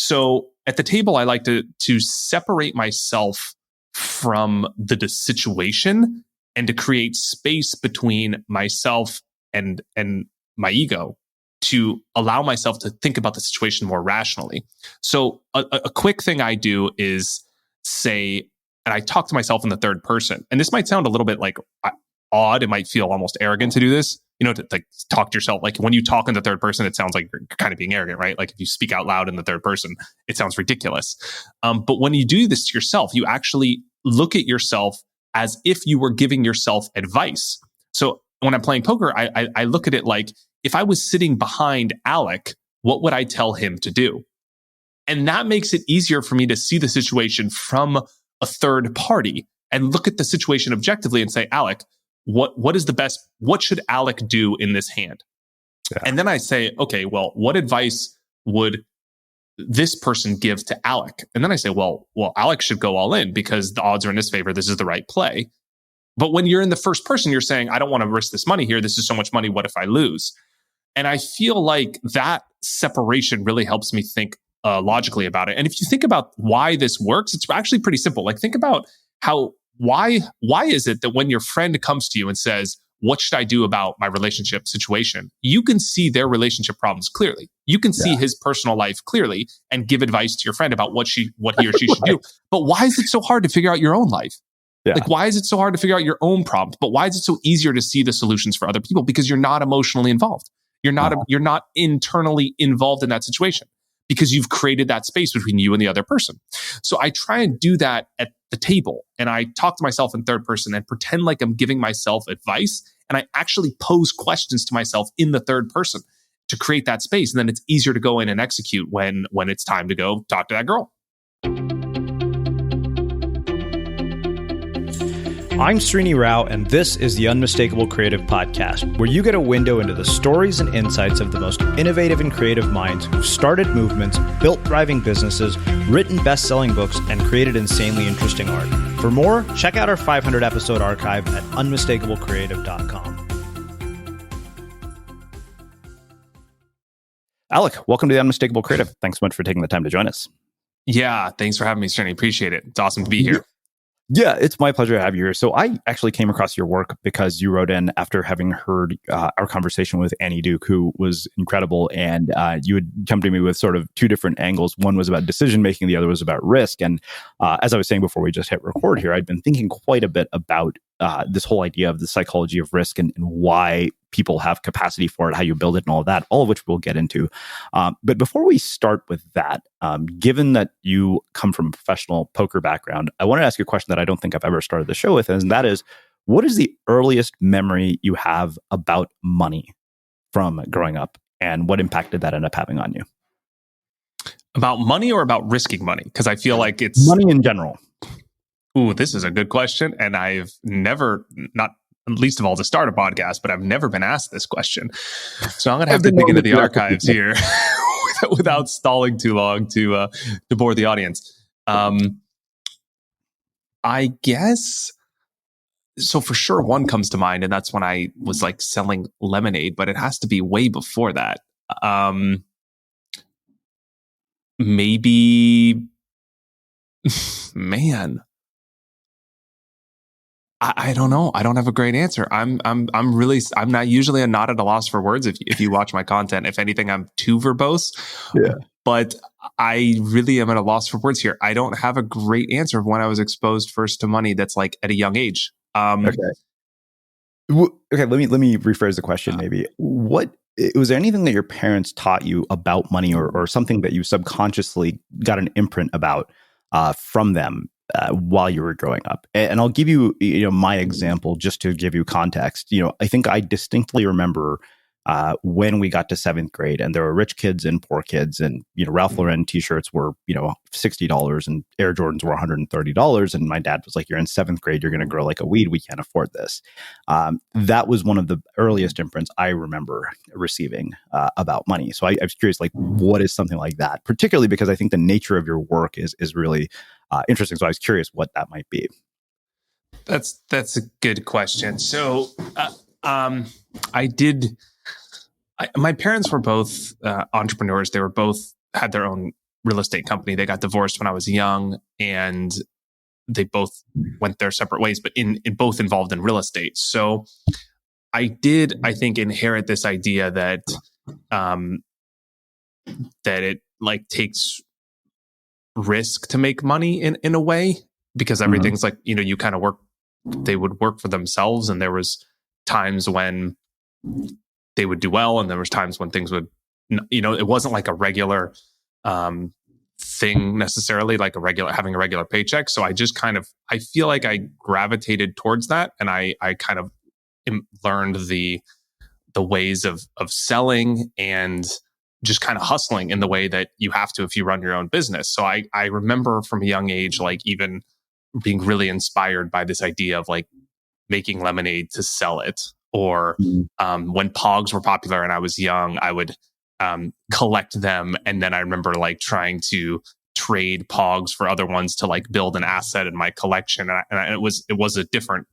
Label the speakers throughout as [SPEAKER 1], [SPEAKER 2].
[SPEAKER 1] So at the table, I like to separate myself from the situation and to create space between myself and my ego to allow myself to think about the situation more rationally. So a quick thing I do is say, and I talk to myself in the third person. And this might sound a little bit like odd. It might feel almost arrogant to do this, to like talk to yourself. Like when you talk in the third person, it sounds like you're kind of being arrogant, right? Like if you speak out loud in the third person, it sounds ridiculous. But when you do this to yourself, you actually look at yourself as if you were giving yourself advice. So when I'm playing poker, I look at it like, if I was sitting behind Alec, what would I tell him to do? And that makes it easier for me to see the situation from a third party and look at the situation objectively and say, Alec, what is the best? What should Alec do in this hand? Yeah. And then I say, okay, well, what advice would this person give to Alec? And then I say, well, Alec should go all in because the odds are in his favor. This is the right play. But when you're in the first person, you're saying, I don't want to risk this money here. This is so much money. What if I lose? And I feel like that separation really helps me think logically about it. And if you think about why this works, it's actually pretty simple. Like think about why is it that when your friend comes to you and says, what should I do about my relationship situation? You can see their relationship problems clearly. You can see his personal life clearly and give advice to your friend about what he or she should do. But why is it so hard to figure out your own life? Yeah. Like, why is it so hard to figure out your own problems? But why is it so easier to see the solutions for other people? Because you're not emotionally involved. You're not internally involved in that situation because you've created that space between you and the other person. So I try and do that at the table, and I talk to myself in third person and pretend like I'm giving myself advice, and I actually pose questions to myself in the third person to create that space. And then it's easier to go in and execute when it's time to go talk to that girl.
[SPEAKER 2] I'm Srini Rao, and this is the Unmistakable Creative Podcast, where you get a window into the stories and insights of the most innovative and creative minds who've started movements, built thriving businesses, written best-selling books, and created insanely interesting art. For more, check out our 500-episode archive at unmistakablecreative.com. Alec, welcome to the Unmistakable Creative. Thanks so much for taking the time to join us.
[SPEAKER 1] Yeah, thanks for having me, Srini. Appreciate it. It's awesome to be here.
[SPEAKER 2] Yeah, it's my pleasure to have you here. So I actually came across your work because you wrote in after having heard our conversation with Annie Duke, who was incredible. And you had come to me with sort of two different angles. One was about decision making. The other was about risk. And as I was saying before we just hit record here, I'd been thinking quite a bit about this whole idea of the psychology of risk and why people have capacity for it, how you build it and all of that, all of which we'll get into. But before we start with that, given that you come from a professional poker background, I want to ask you a question that I don't think I've ever started the show with, and that is, what is the earliest memory you have about money from growing up, and what impact did that end up having on you?
[SPEAKER 1] About money or about risking money? Because I feel like it's...
[SPEAKER 2] Money in general.
[SPEAKER 1] Ooh, this is a good question. And I've never, not least of all to start a podcast, but I've never been asked this question. So I'm going to have to dig into the archives here without stalling too long to bore the audience. I guess, so for sure one comes to mind, and that's when I was like selling lemonade, but it has to be way before that. Maybe, man. I don't know. I don't have a great answer. I'm not usually not at a loss for words if you watch my content. If anything, I'm too verbose. Yeah. But I really am at a loss for words here. I don't have a great answer of when I was exposed first to money that's like at a young age.
[SPEAKER 2] Okay. Let me rephrase the question maybe. What was there anything that your parents taught you about money or something that you subconsciously got an imprint about from them while you were growing up? And I'll give you, my example just to give you context. I think I distinctly remember when we got to seventh grade, and there were rich kids and poor kids, and Ralph Lauren t-shirts were $60 and Air Jordans were $130, and my dad was like, "You're in seventh grade, you're going to grow like a weed. We can't afford this." That was one of the earliest imprints I remember receiving about money. So I was curious, like, what is something like that? Particularly because I think the nature of your work is really interesting. So I was curious what that might be.
[SPEAKER 1] That's a good question. So my parents were both entrepreneurs. They were both had their own real estate company. They got divorced when I was young, and they both went their separate ways, but in both involved in real estate. So I did, I think, inherit this idea that that it like takes risk to make money in a way, because everything's like, you kind of work, they would work for themselves, and there was times when they would do well, and there was times when things would, it wasn't like a regular thing necessarily, like having a regular paycheck. So I just I feel like I gravitated towards that, and I kind of learned the ways of selling and just kind of hustling in the way that you have to if you run your own business. So I remember from a young age, like even being really inspired by this idea of like making lemonade to sell it, or when Pogs were popular and I was young, I would collect them. And then I remember like trying to trade Pogs for other ones to like build an asset in my collection. And it was a different,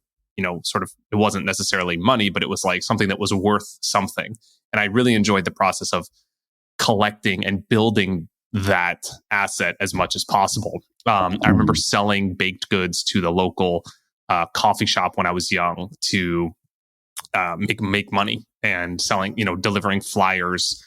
[SPEAKER 1] sort of, it wasn't necessarily money, but it was like something that was worth something. And I really enjoyed the process of collecting and building that asset as much as possible. I remember selling baked goods to the local coffee shop when I was young to make money, and selling, delivering flyers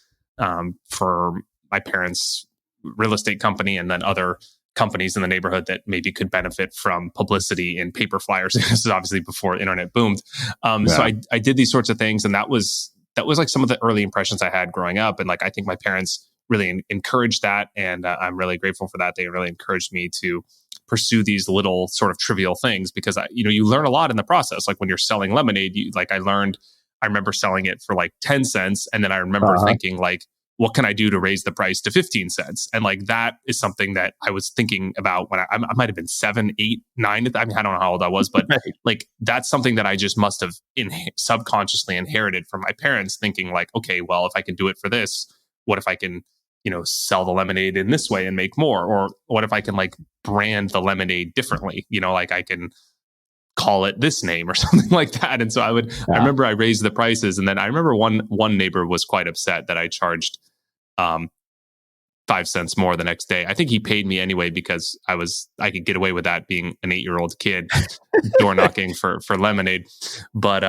[SPEAKER 1] for my parents' real estate company, and then other companies in the neighborhood that maybe could benefit from publicity in paper flyers. This is obviously before internet boomed. So I did these sorts of things, and that was like some of the early impressions I had growing up. And like, I think my parents really encouraged that. And I'm really grateful for that. They really encouraged me to pursue these little sort of trivial things, because you learn a lot in the process. Like when you're selling lemonade, I remember selling it for like 10 cents. And then I remember thinking like, what can I do to raise the price to 15 cents? And like, that is something that I was thinking about when I might've been 7, 8, 9. I mean, I don't know how old I was, but like, that's something that I just must have subconsciously inherited from my parents, thinking like, okay, well, if I can do it for this, what if I can, sell the lemonade in this way and make more? Or what if I can like brand the lemonade differently? Like I can call it this name or something like that. And so I remember I raised the prices, and then I remember one neighbor was quite upset that I charged 5 cents more the next day. I think he paid me anyway, because I could get away with that being an 8-year-old kid door knocking for lemonade. But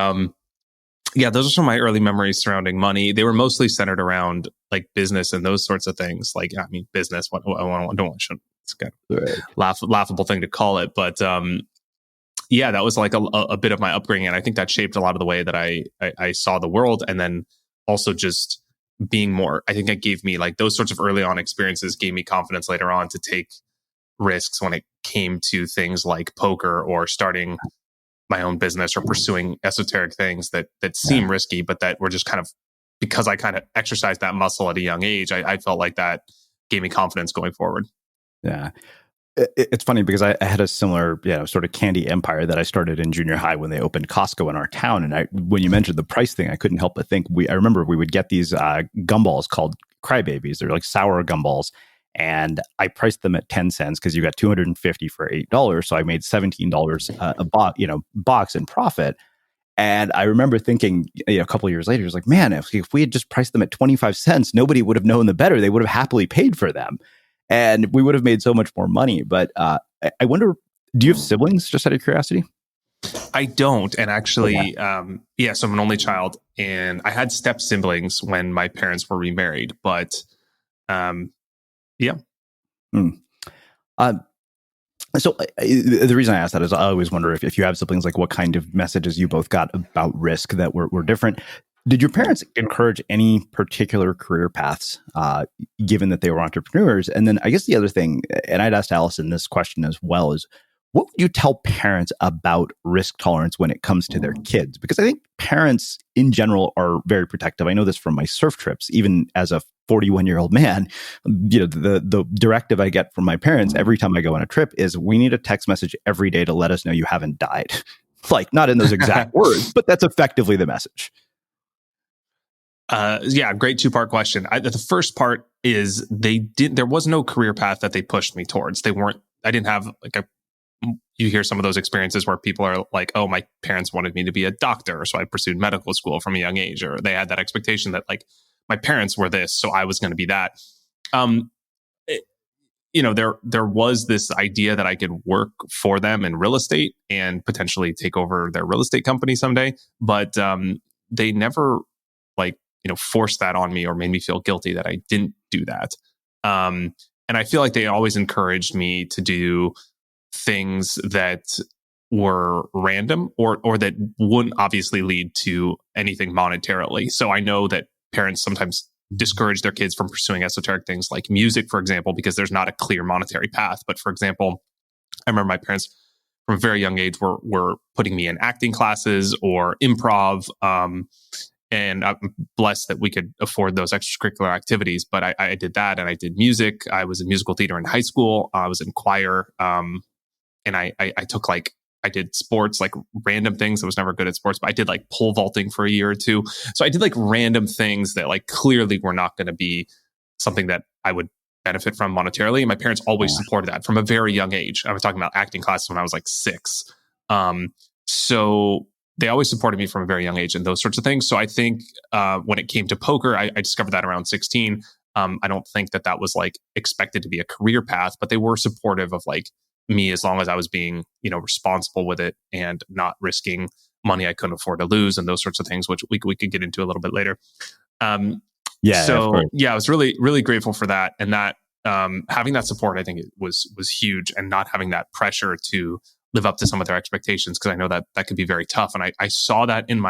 [SPEAKER 1] yeah, those are some of my early memories surrounding money. They were mostly centered around like business and those sorts of things. Like, I mean, business, it's kind of laughable thing to call it. But yeah, that was like a bit of my upbringing. And I think that shaped a lot of the way that I saw the world. And then also just being more, I think that gave me like those sorts of early on experiences gave me confidence later on to take risks when it came to things like poker or starting my own business or pursuing esoteric things that seem risky, but that were just kind of, because I kind of exercised that muscle at a young age, I felt like that gave me confidence going forward.
[SPEAKER 2] Yeah. It's funny because I had a similar, sort of candy empire that I started in junior high when they opened Costco in our town. And when you mentioned the price thing, I couldn't help but think I remember we would get these gumballs called Crybabies. They're like sour gumballs. And I priced them at 10 cents because you got 250 for $8. So I made $17 a box in profit. And I remember thinking a couple of years later, it was like, man, if we had just priced them at 25 cents, nobody would have known the better. They would have happily paid for them. And we would have made so much more money. But I wonder, do you have siblings, just out of curiosity?
[SPEAKER 1] I don't. And actually, so I'm an only child. And I had step siblings when my parents were remarried. But yeah.
[SPEAKER 2] So the reason I asked that is I always wonder if you have siblings, like what kind of messages you both got about risk that were different. Did your parents encourage any particular career paths, given that they were entrepreneurs? And then I guess the other thing, and I'd asked Allison this question as well, is what would you tell parents about risk tolerance when it comes to their kids? Because I think parents in general are very protective. I know this from my surf trips, even as a 41-year-old man, the directive I get from my parents every time I go on a trip is we need a text message every day to let us know you haven't died. Like not in those exact words, but that's effectively the message.
[SPEAKER 1] Great 2-part question. The first part is there was no career path that they pushed me towards. I didn't have like you hear some of those experiences where people are like, oh, my parents wanted me to be a doctor, so I pursued medical school from a young age, or they had that expectation that like my parents were this, so I was going to be that. there was this idea that I could work for them in real estate and potentially take over their real estate company someday. But they never forced that on me or made me feel guilty that I didn't do that. And I feel like they always encouraged me to do things that were random or that wouldn't obviously lead to anything monetarily. So I know that parents sometimes discourage their kids from pursuing esoteric things like music, for example, because there's not a clear monetary path. But for example, I remember my parents from a very young age were putting me in acting classes or improv. And I'm blessed that we could afford those extracurricular activities. But I did that, and I did music. I was in musical theater in high school. I was in choir. And I took I did sports, like random things. I was never good at sports, but I did like pole vaulting for a year or two. So I did like random things that like clearly were not going to be something that I would benefit from monetarily. And my parents always supported that from a very young age. I was talking about acting classes when I was like 6. So they always supported me from a very young age and those sorts of things. So I think when it came to poker, I discovered that around 16. I don't think that was like expected to be a career path, but they were supportive of like me as long as I was being, responsible with it and not risking money I couldn't afford to lose and those sorts of things, which we could get into a little bit later. I was really, really grateful for that. And that having that support, I think it was huge, and not having that pressure to live up to some of their expectations, because I know that could be very tough. And I saw that in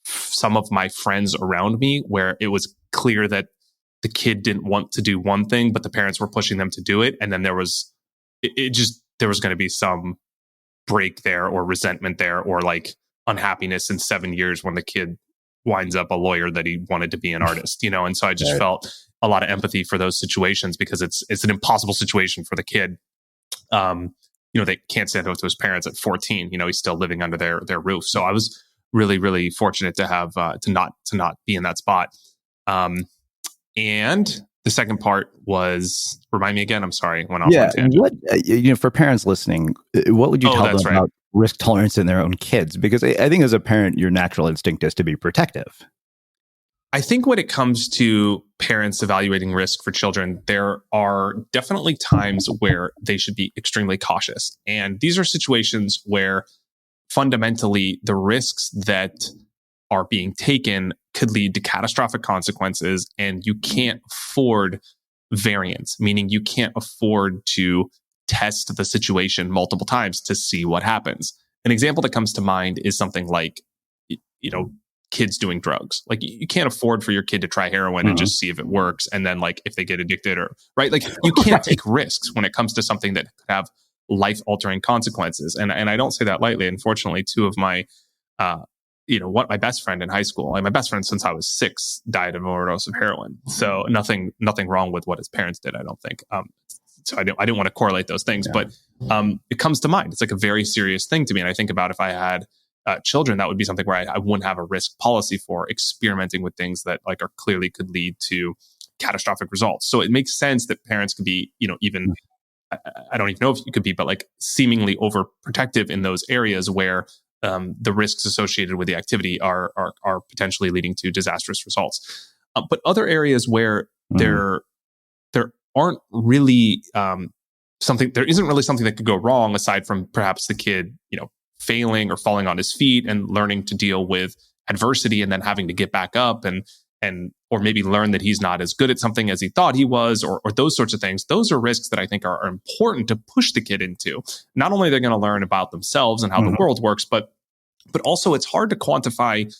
[SPEAKER 1] some of my friends around me, where it was clear that the kid didn't want to do one thing, but the parents were pushing them to do it. And then there was going to be some break there or resentment there or like unhappiness in 7 years when the kid winds up a lawyer that he wanted to be an artist, And so I just felt a lot of empathy for those situations, because it's an impossible situation for the kid. They can't stand up to his parents at 14. He's still living under their roof. So I was really, really fortunate to have to not be in that spot. And the second part was, remind me again. I'm sorry, went off on a tangent.
[SPEAKER 2] What for parents listening, what would you tell them about risk tolerance in their own kids? Because I think as a parent, your natural instinct is to be protective.
[SPEAKER 1] I think when it comes to parents evaluating risk for children, there are definitely times where they should be extremely cautious. And these are situations where fundamentally the risks that are being taken could lead to catastrophic consequences, and you can't afford variance, meaning you can't afford to test the situation multiple times to see what happens. An example that comes to mind is something like, kids doing drugs. Like you can't afford for your kid to try heroin and just see if it works. And then like if they get addicted like you can't take risks when it comes to something that could have life altering consequences. And I don't say that lightly. Unfortunately, two of my, my best friend in high school, and my best friend since I was 6, died of an overdose of heroin. So nothing wrong with what his parents did, I don't think. So I didn't want to correlate those things, but it comes to mind. It's like a very serious thing to me. And I think about if I had children, that would be something where I wouldn't have a risk policy for experimenting with things that like are clearly could lead to catastrophic results. So it makes sense that parents could be, even, I don't even know if you could be, but like seemingly overprotective in those areas where the risks associated with the activity are potentially leading to disastrous results. But other areas where there aren't really there isn't really something that could go wrong aside from perhaps the kid, failing or falling on his feet and learning to deal with adversity and then having to get back up and or maybe learn that he's not as good at something as he thought he was, or those sorts of things. Those are risks that I think are important to push the kid into. Not only are they going to learn about themselves and how the world works, but also it's hard to quantify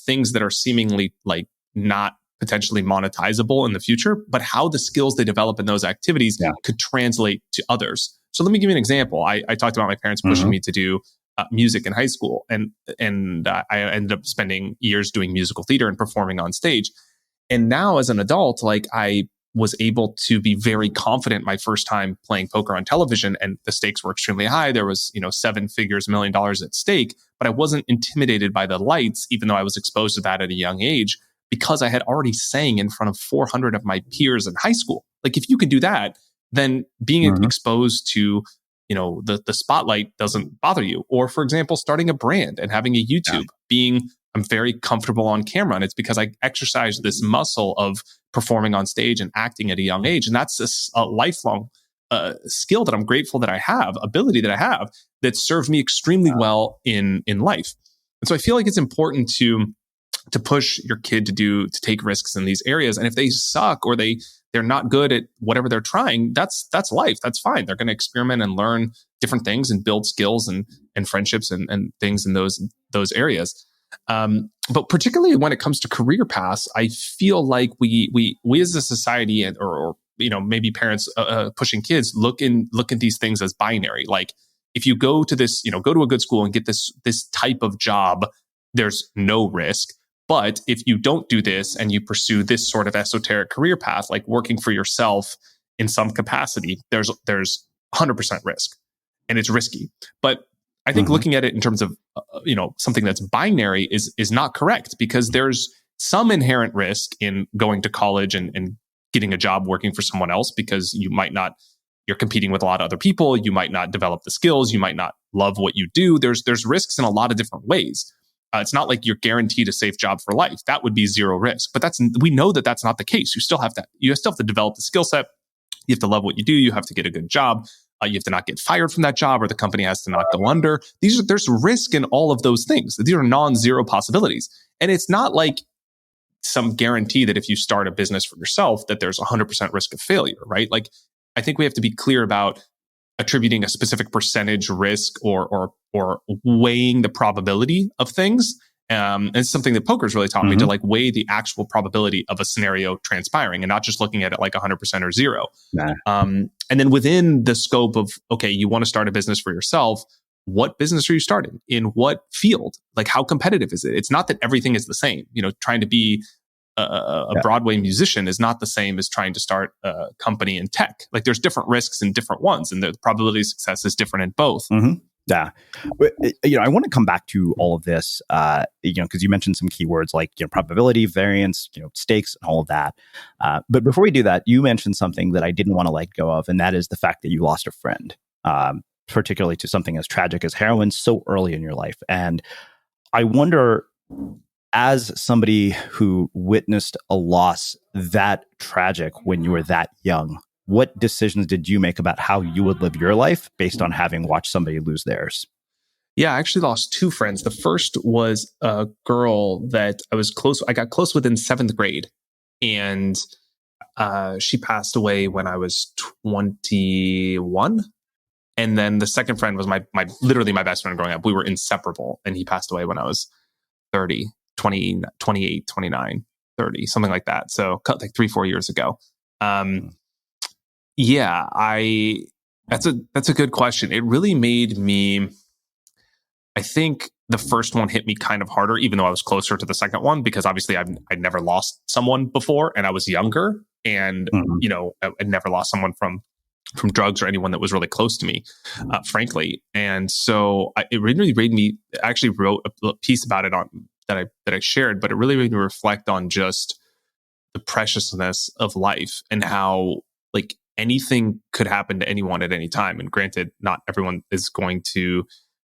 [SPEAKER 1] things that are seemingly like not potentially monetizable in the future, but how the skills they develop in those activities could translate to others. So let me give you an example. I talked about my parents pushing me to do music in high school, and I ended up spending years doing musical theater and performing on stage. And now as an adult, like I was able to be very confident my first time playing poker on television, and the stakes were extremely high. There was, 7 figures, $1 million at stake, but I wasn't intimidated by the lights, even though I was exposed to that at a young age, because I had already sang in front of 400 of my peers in high school. Like if you can do that, then being exposed to, the spotlight doesn't bother you. Or for example, starting a brand and having a YouTube, I'm very comfortable on camera. And it's because I exercise this muscle of performing on stage and acting at a young age. And that's a lifelong skill that I'm grateful that I have, ability that I have, that served me extremely well in life. And so I feel like it's important to push your kid to take risks in these areas. And if they suck or they're not good at whatever they're trying, that's life. That's fine. They're going to experiment and learn different things and build skills and friendships and things in those areas. But particularly when it comes to career paths, I feel like we as a society or maybe parents pushing kids look at these things as binary. Like if you go to a good school and get this type of job, there's no risk. But if you don't do this and you pursue this sort of esoteric career path, like working for yourself in some capacity, there's 100% risk, and it's risky. But I think looking at it in terms of something that's binary is not correct, because there's some inherent risk in going to college and getting a job working for someone else, because you're competing with a lot of other people. You might not develop the skills. You might not love what you do. There's risks in a lot of different ways. It's not like you're guaranteed a safe job for life. That would be zero risk. But we know that that's not the case. You still have to develop the skill set. You have to love what you do. You have to get a good job. You have to not get fired from that job, or the company has to not go under. There's risk in all of those things. These are non-zero possibilities. And it's not like some guarantee that if you start a business for yourself, that there's 100% risk of failure, right? Like, I think we have to be clear about attributing a specific percentage risk or weighing the probability of things. And it's something that poker's really taught me, to like weigh the actual probability of a scenario transpiring and not just looking at it like 100% or zero.
[SPEAKER 2] Nah.
[SPEAKER 1] And then within the scope of, okay, you want to start a business for yourself. What business are you starting? In what field? Like, how competitive is it? It's not that everything is the same. Trying to be a Broadway musician is not the same as trying to start a company in tech. Like, there's different risks in different ones, and the probability of success is different in both.
[SPEAKER 2] Yeah. I want to come back to all of this, because you mentioned some keywords like, probability, variance, stakes, and all of that. But before we do that, you mentioned something that I didn't want to let go of, and that is the fact that you lost a friend, particularly to something as tragic as heroin so early in your life. And I wonder, as somebody who witnessed a loss that tragic when you were that young, what decisions did you make about how you would live your life based on having watched somebody lose theirs?
[SPEAKER 1] Yeah, I actually lost two friends. The first was a girl that I got close with in 7th grade. And she passed away when I was 21. And then the second friend was literally my best friend growing up. We were inseparable. And he passed away when I was 30, 20, 28, 29, 30, something like that. So like 3-4 years ago. Yeah, that's a good question. It really made me, I think the first one hit me kind of harder, even though I was closer to the second one, because obviously I'd never lost someone before, and I was younger, and I'd never lost someone from drugs or anyone that was really close to me, frankly. And so it really made me, I actually wrote a piece about it that I shared, but it really made me reflect on just the preciousness of life and how, like, anything could happen to anyone at any time. And granted, not everyone is going to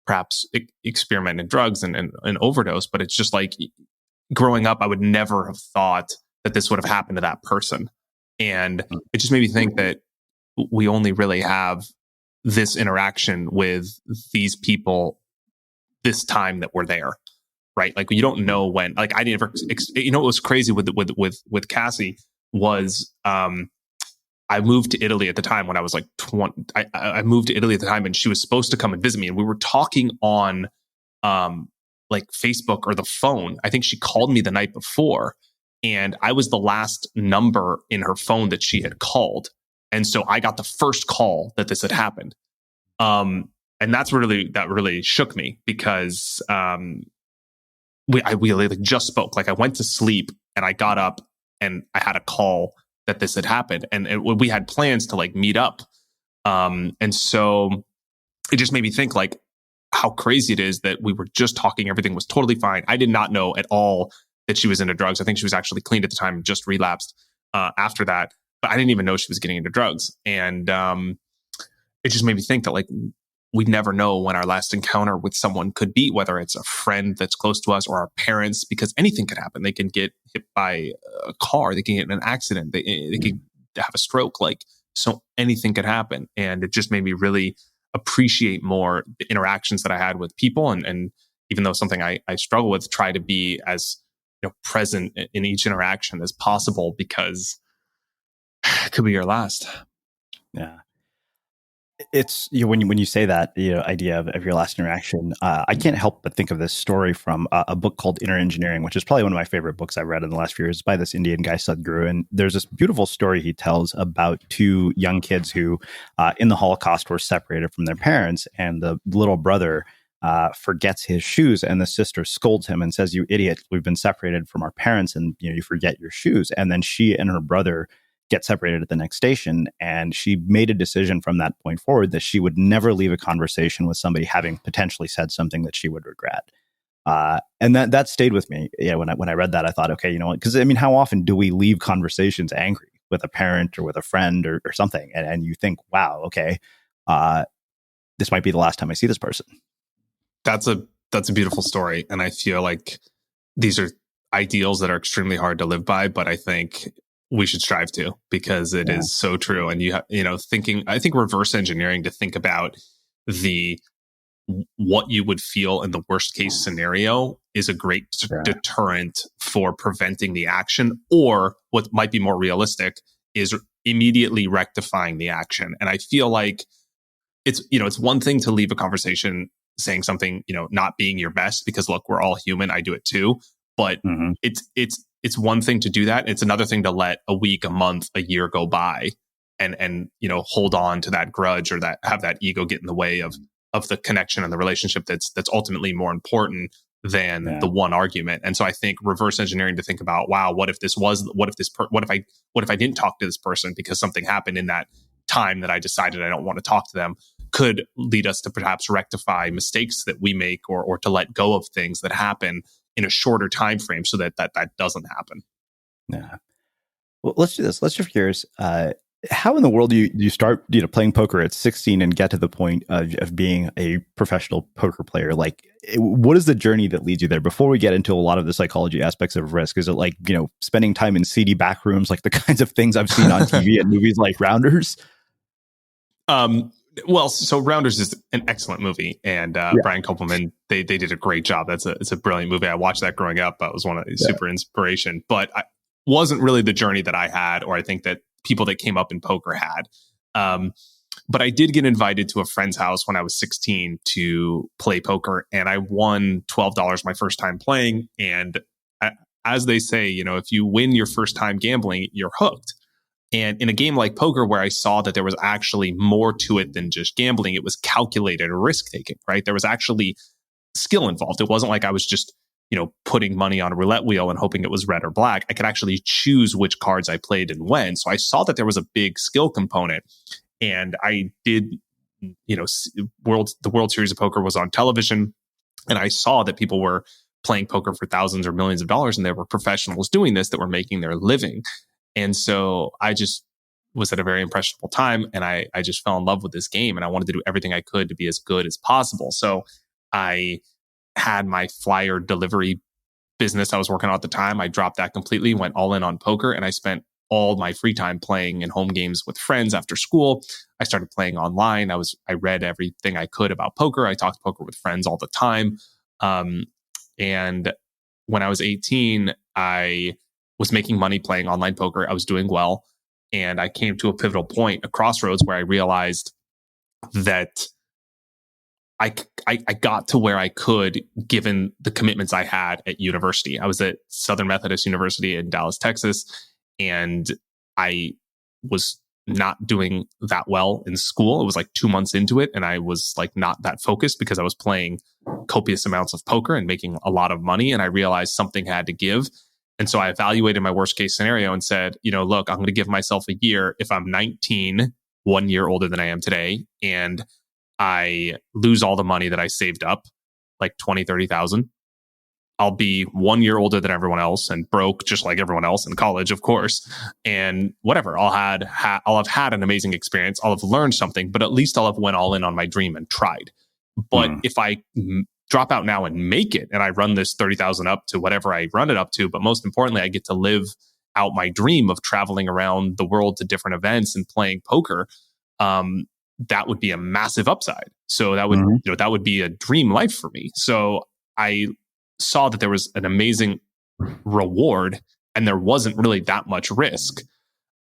[SPEAKER 1] perhaps experiment in drugs and overdose, but it's just like, growing up, I would never have thought that this would have happened to that person. And it just made me think that we only really have this interaction with these people this time that we're there, right? Like, you don't know when. Like, I never, what was crazy with Cassie was, I moved to Italy at the time when I was like 20. I moved to Italy at the time, and she was supposed to come and visit me, and we were talking on like Facebook or the phone. I think she called me the night before, and I was the last number in her phone that she had called. And so I got the first call that this had happened. And that really shook me, because we like just spoke. Like, I went to sleep and I got up and I had a call that this had happened, and we had plans to like meet up. And so it just made me think, like, how crazy it is that we were just talking. Everything was totally fine. I did not know at all that she was into drugs. I think she was actually clean at the time and just relapsed after that. But I didn't even know she was getting into drugs. And it just made me think that, like, we never know when our last encounter with someone could be, whether it's a friend that's close to us or our parents, because anything could happen. They can get hit by a car, they can get in an accident, they could have a stroke. Like, so anything could happen. And it just made me really appreciate more the interactions that I had with people. And even though something I struggle with, try to be as present in each interaction as possible, because it could be your last.
[SPEAKER 2] Yeah. It's when you say that idea of your last interaction, I can't help but think of this story from a book called Inner Engineering, which is probably one of my favorite books I've read in the last few years, by this Indian guy Sadhguru. And there's this beautiful story he tells about two young kids who, in the Holocaust, were separated from their parents, and the little brother forgets his shoes, and the sister scolds him and says, "You idiot! We've been separated from our parents, and you forget your shoes." And then she and her brother get separated at the next station, and she made a decision from that point forward that she would never leave a conversation with somebody having potentially said something that she would regret. And that stayed with me. Yeah, when I read that, I thought, okay, because how often do we leave conversations angry with a parent or with a friend or something, and you think, wow, okay, this might be the last time I see this person.
[SPEAKER 1] That's a beautiful story, and I feel like these are ideals that are extremely hard to live by, but I think we should strive to, because it is so true. And I think reverse engineering to think about what you would feel in the worst case scenario is a great deterrent for preventing the action, or what might be more realistic is immediately rectifying the action. And I feel like it's one thing to leave a conversation saying something, not being your best, because look, we're all human. I do it too. But it's one thing to do that. It's another thing to let a week, a month, a year go by and hold on to that grudge, or that have that ego get in the way of the connection and the relationship that's ultimately more important than the one argument. And so I think reverse engineering to think about, wow, what if I didn't talk to this person because something happened in that time that I decided I don't want to talk to them, could lead us to perhaps rectify mistakes that we make, or to let go of things that happen in a shorter time frame, so that doesn't happen.
[SPEAKER 2] Yeah. Well, let's do this. Let's shift gears. How in the world do you start playing poker at 16 and get to the point of being a professional poker player? Like, what is the journey that leads you there? Before we get into a lot of the psychology aspects of risk, is it like spending time in seedy back rooms, like the kinds of things I've seen on TV and movies like Rounders?
[SPEAKER 1] Well, so Rounders is an excellent movie, and Brian Koppelman, they did a great job. It's a brilliant movie. I watched that growing up. That was one of the super inspiration, but I wasn't really the journey that I had, or I think that people that came up in poker had. But I did get invited to a friend's house when I was 16 to play poker, and I won $12 my first time playing. And as they say, if you win your first time gambling, you're hooked. And in a game like poker, where I saw that there was actually more to it than just gambling, it was calculated risk taking, right? There was actually skill involved. It wasn't like I was just, putting money on a roulette wheel and hoping it was red or black. I could actually choose which cards I played and when. So I saw that there was a big skill component. And I did, the World Series of Poker was on television. And I saw that people were playing poker for thousands or millions of dollars. And there were professionals doing this that were making their living. And so I just was at a very impressionable time, and I just fell in love with this game, and I wanted to do everything I could to be as good as possible. So I had my flyer delivery business I was working on at the time. I dropped that completely, went all in on poker, and I spent all my free time playing in home games with friends after school. I started playing online. I read everything I could about poker. I talked poker with friends all the time. And when I was 18, I was making money playing online poker. I was doing well. And I came to a pivotal point, a crossroads, where I realized that I got to where I could, given the commitments I had at university. I was at Southern Methodist University in Dallas, Texas, and I was not doing that well in school. It was like 2 months into it, and I was like not that focused because I was playing copious amounts of poker and making a lot of money. And I realized something had to give. And so I evaluated my worst case scenario and said, look, I'm going to give myself a year. If I'm 19, 1 year older than I am today, and I lose all the money that I saved up, like 20, 30,000, I'll be 1 year older than everyone else and broke just like everyone else in college, of course. And whatever, I'll have had an amazing experience. I'll have learned something, but at least I'll have went all in on my dream and tried. But if I drop out now and make it, and I run this 30,000 up to whatever I run it up to, but most importantly, I get to live out my dream of traveling around the world to different events and playing poker. That would be a massive upside. So that would, that would be a dream life for me. So I saw that there was an amazing reward and there wasn't really that much risk.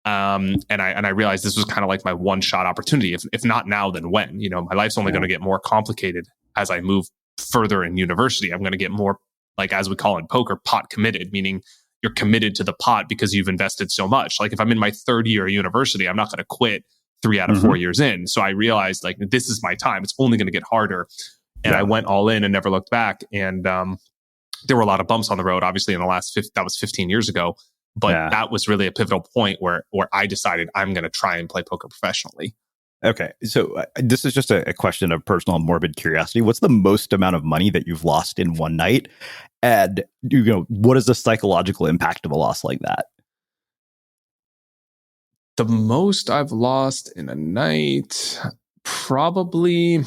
[SPEAKER 1] And I realized this was kind of like my one shot opportunity. If not now, then when? My life's only going to get more complicated as I move further in university. I'm going to get more, like, as we call it in poker, pot committed, meaning you're committed to the pot because you've invested so much. Like if I'm in my third year of university, I'm not going to quit 3 out of 4 years in. So I realized, like, this is my time. It's only going to get harder. And I went all in and never looked back. And there were a lot of bumps on the road, obviously, in the last that was 15 years ago. But that was really a pivotal point where I decided I'm going to try and play poker professionally.
[SPEAKER 2] Okay. So this is just a question of personal morbid curiosity. What's the most amount of money that you've lost in one night? And, what is the psychological impact of a loss like that?
[SPEAKER 1] The most I've lost in a night, probably,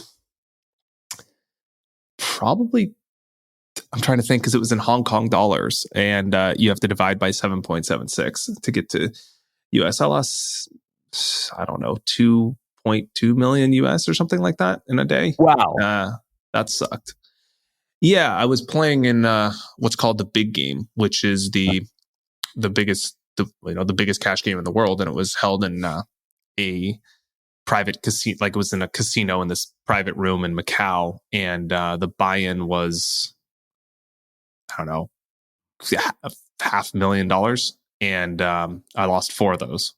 [SPEAKER 1] I'm trying to think, because it was in Hong Kong dollars, and you have to divide by 7.76 to get to US. I lost, I don't know, 2.2 million US or something like that in a day.
[SPEAKER 2] Wow.
[SPEAKER 1] That sucked. Yeah, I was playing in what's called the big game, which is the biggest, the biggest cash game in the world, and it was held in a private casino. Like, it was in a casino in this private room in Macau, and the buy-in was, I don't know, $500,000, and I lost 4 of those,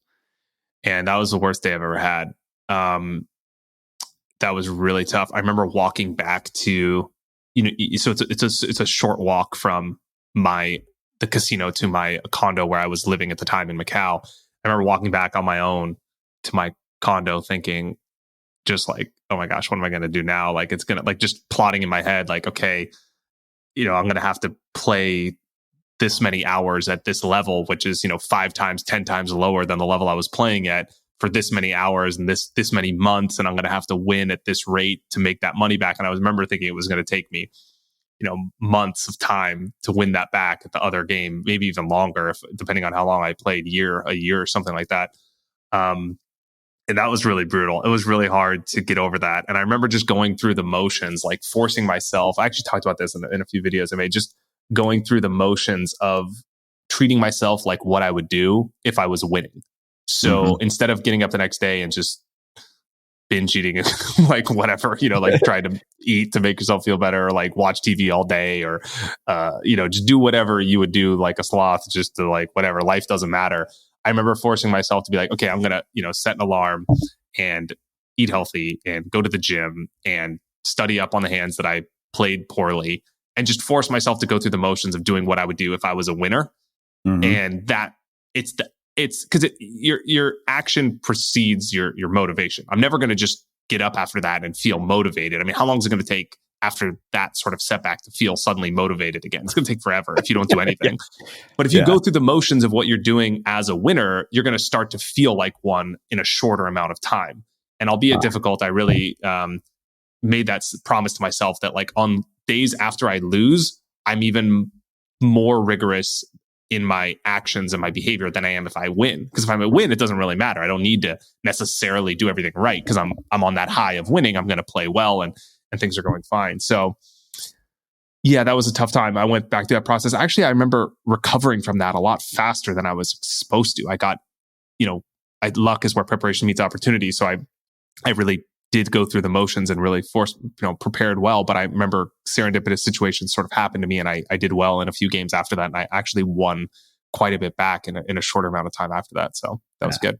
[SPEAKER 1] and that was the worst day I've ever had. That was really tough. I remember walking back to, so it's a short walk from the casino to my condo where I was living at the time in Macau. I remember walking back on my own to my condo thinking, just like, oh my gosh, what am I going to do now? Like, it's going to, like, just plotting in my head, like, okay, I'm going to have to play this many hours at this level, which is, 5 times, 10 times lower than the level I was playing at for this many hours and this many months. And I'm going to have to win at this rate to make that money back. And I remember thinking it was going to take me, months of time to win that back at the other game, maybe even longer, depending on how long I played, a year or something like that. And that was really brutal. It was really hard to get over that. And I remember just going through the motions, like forcing myself. I actually talked about this in a few videos I made, just going through the motions of treating myself like what I would do if I was winning. So instead of getting up the next day and just binge eating and like whatever, like try to eat to make yourself feel better, or like watch TV all day, or, just do whatever you would do like a sloth, just to, like, whatever, life doesn't matter. I remember forcing myself to be like, okay, I'm going to, set an alarm and eat healthy and go to the gym and study up on the hands that I played poorly, and just force myself to go through the motions of doing what I would do if I was a winner. And that it's because your action precedes your motivation. I'm never going to just get up after that and feel motivated. I mean, how long is it going to take after that sort of setback to feel suddenly motivated again? It's going to take forever if you don't do anything. But if you go through the motions of what you're doing as a winner, you're going to start to feel like one in a shorter amount of time. And albeit difficult, I really made that promise to myself that, like, on days after I lose, I'm even more rigorous in my actions and my behavior than I am if I win. Because if I'm a win, it doesn't really matter. I don't need to necessarily do everything right because I'm on that high of winning. I'm going to play well and things are going fine. So yeah, that was a tough time. I went back through that process. Actually, I remember recovering from that a lot faster than I was supposed to. I got, luck is where preparation meets opportunity. So I really did go through the motions and really prepared well. But I remember serendipitous situations sort of happened to me, and I did well in a few games after that. And I actually won quite a bit back in a shorter amount of time after that. So that was good.